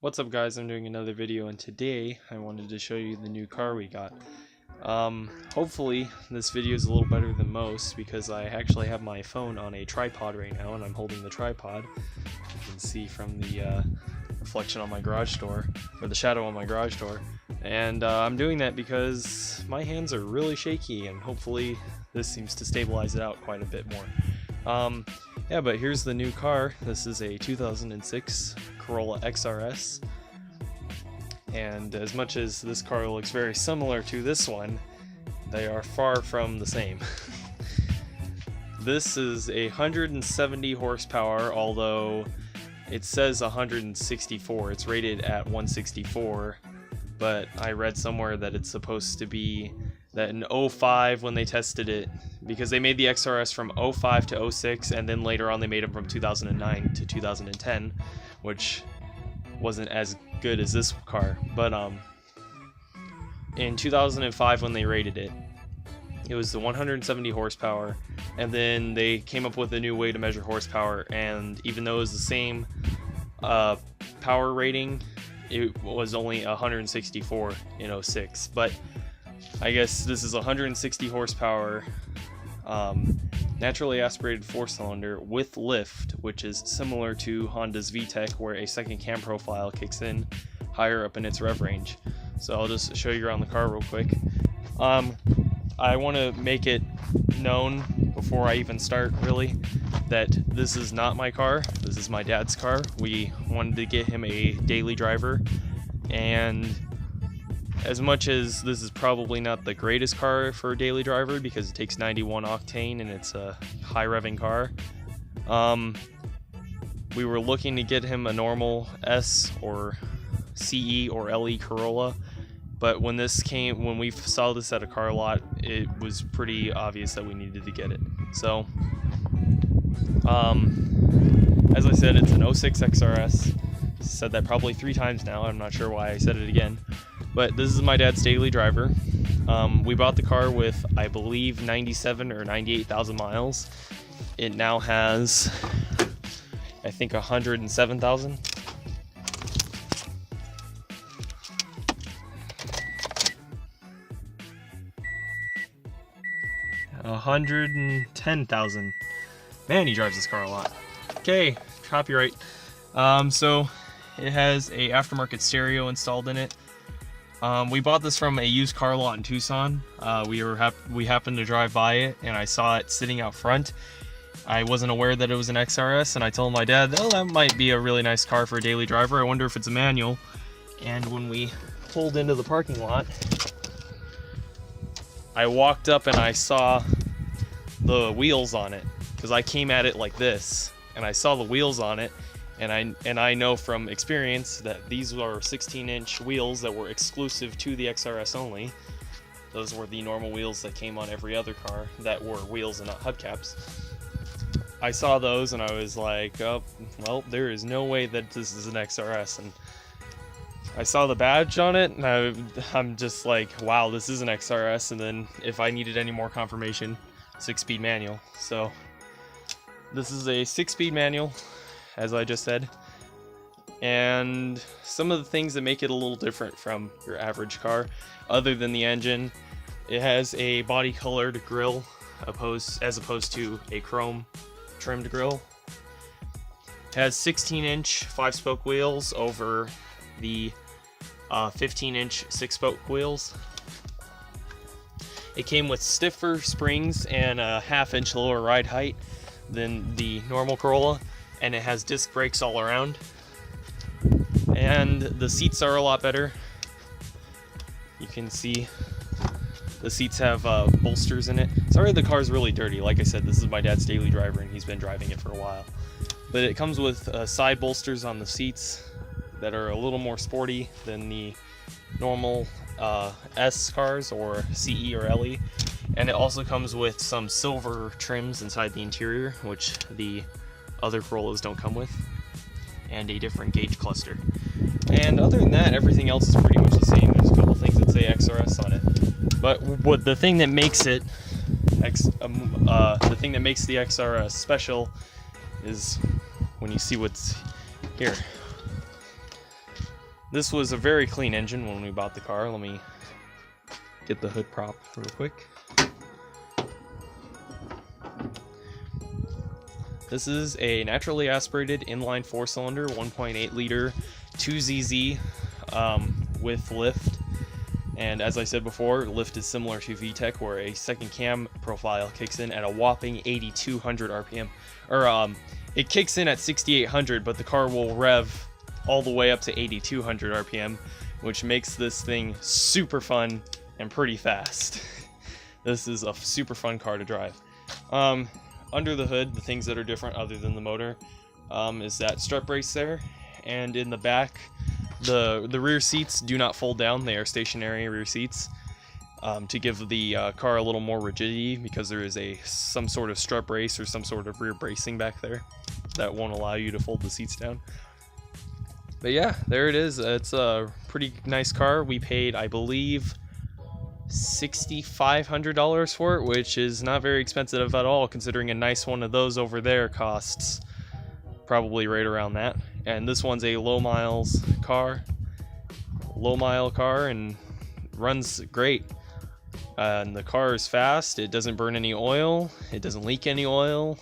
What's up guys, I'm doing another video, and today I wanted to show you the new car we got. Hopefully this video is a little better than most because I actually have my phone on a tripod right now and I'm holding the tripod. You can see from the reflection on my garage door, or the shadow on my garage door. And I'm doing that because my hands are really shaky, and hopefully this seems to stabilize it out quite a bit more. Yeah, but here's the new car. This is a 2006 Corolla XRS. And as much as this car looks very similar to this one, they are far from the same. This is 170 horsepower, although it says 164. It's rated at 164, but I read somewhere that it's supposed to be that in 05 when they tested it, because they made the XRS from 05 to 06, and then later on they made them from 2009 to 2010, which wasn't as good as this car. But in 2005 when they rated it, it was the 170 horsepower, and then they came up with a new way to measure horsepower, and even though it was the same power rating, it was only 164 in 06. But I guess this is 160 horsepower, naturally aspirated 4-cylinder with lift, which is similar to Honda's VTEC, where a second cam profile kicks in higher up in its rev range. So I'll just show you around the car real quick. I want to make it known before I even start, really, that this is not my car. This is my dad's car. We wanted to get him a daily driver, and as much as this is probably not the greatest car for a daily driver because it takes 91 octane and it's a high revving car, we were looking to get him a normal S or CE or LE Corolla, but when we saw this at a car lot, it was pretty obvious that we needed to get it. So as I said, it's an 06 XRS. Said that probably 3 times now. I'm not sure why I said it again. But this is my dad's daily driver. We bought the car with, I believe, 97 or 98,000 miles. It now has, I think, 107,000. $110,000. Man, he drives this car a lot. Okay, copyright. So it has a aftermarket stereo installed in it. We bought this from a used car lot in Tucson. We happened to drive by it, and I saw it sitting out front. I wasn't aware that it was an XRS, and I told my dad, oh, that might be a really nice car for a daily driver. I wonder if it's a manual. And when we pulled into the parking lot, I walked up and I saw the wheels on it, because I came at it like this, and I saw the wheels on it. And I know from experience that these are 16-inch wheels that were exclusive to the XRS only. Those were the normal wheels that came on every other car that were wheels and not hubcaps. I saw those and I was like, oh, well, there is no way that this is an XRS. And I saw the badge on it, and I'm just like, wow, this is an XRS. And then if I needed any more confirmation, 6-speed manual. So this is a 6-speed manual, as I just said, and some of the things that make it a little different from your average car, other than the engine, it has a body colored grille as opposed to a chrome trimmed grille. It has 16-inch 5-spoke wheels over the 15-inch 6-spoke wheels. It came with stiffer springs and a 1/2-inch lower ride height than the normal Corolla, and it has disc brakes all around, and the seats are a lot better. You can see the seats have bolsters in it. Sorry, the car's really dirty. Like I said, this is my dad's daily driver and he's been driving it for a while. But it comes with side bolsters on the seats that are a little more sporty than the normal S cars or CE or LE, and it also comes with some silver trims inside the interior, which the other Corollas don't come with, and a different gauge cluster. And other than that, everything else is pretty much the same. There's a couple things that say XRS on it, but the thing that makes it the thing that makes the XRS special is when you see what's here. This was a very clean engine when we bought the car. Let me get the hood prop real quick. This is a naturally aspirated inline 4-cylinder 1.8 liter 2ZZ with lift. And as I said before, lift is similar to VTEC, where a second cam profile kicks in at a whopping 8,200 RPM. Or it kicks in at 6,800, but the car will rev all the way up to 8,200 RPM, which makes this thing super fun and pretty fast. This is a super fun car to drive. Under the hood, the things that are different other than the motor is that strut brace there, and in the back, the rear seats do not fold down. They are stationary rear seats to give the car a little more rigidity, because there is some sort of strut brace or some sort of rear bracing back there that won't allow you to fold the seats down. But yeah, there it is. It's a pretty nice car. We paid, I believe, $6,500 for it, which is not very expensive at all, considering a nice one of those over there costs probably right around that. And this one's a low mile car, and runs great. And the car is fast. It doesn't burn any oil. It doesn't leak any oil.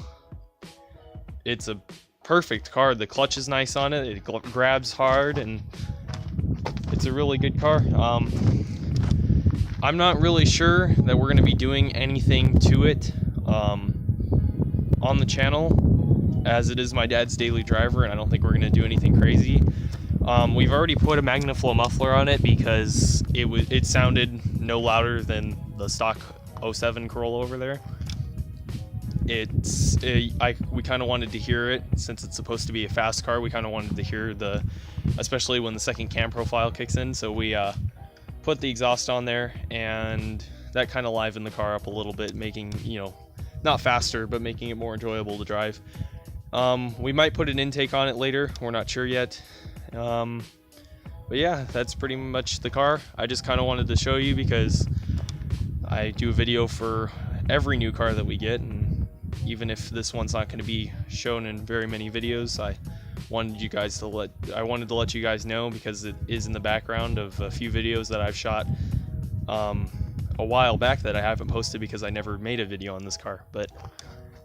It's a perfect car. The clutch is nice on it. It grabs hard, and it's a really good car. I'm not really sure that we're going to be doing anything to it on the channel, as it is my dad's daily driver, and I don't think we're going to do anything crazy. We've already put a MagnaFlow muffler on it because it sounded no louder than the stock 07 Corolla over there. We kind of wanted to hear it, since it's supposed to be a fast car. We kind of wanted to hear especially when the second cam profile kicks in. So we put the exhaust on there, and that kind of livened the car up a little bit, making, not faster, but making it more enjoyable to drive. We might put an intake on it later. We're not sure yet. But yeah, that's pretty much the car. I just kind of wanted to show you, because I do a video for every new car that we get, and even if this one's not going to be shown in very many videos, I wanted to let you guys know, because it is in the background of a few videos that I've shot a while back that I haven't posted because I never made a video on this car. But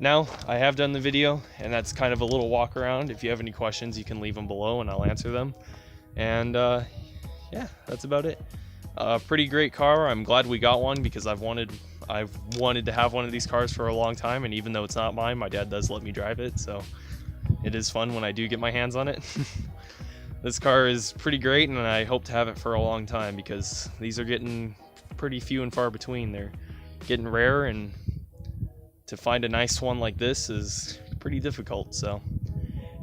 now I have done the video, and that's kind of a little walk around. If you have any questions, you can leave them below and I'll answer them. And yeah, that's about it. Pretty great car. I'm glad we got one, because I've wanted to have one of these cars for a long time, and even though it's not mine, my dad does let me drive it, so it is fun when I do get my hands on it. This car is pretty great, and I hope to have it for a long time, because these are getting pretty few and far between. They're getting rare, and to find a nice one like this is pretty difficult. So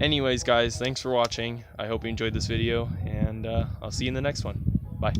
anyways, guys, thanks for watching. I hope you enjoyed this video, and I'll see you in the next one. Bye.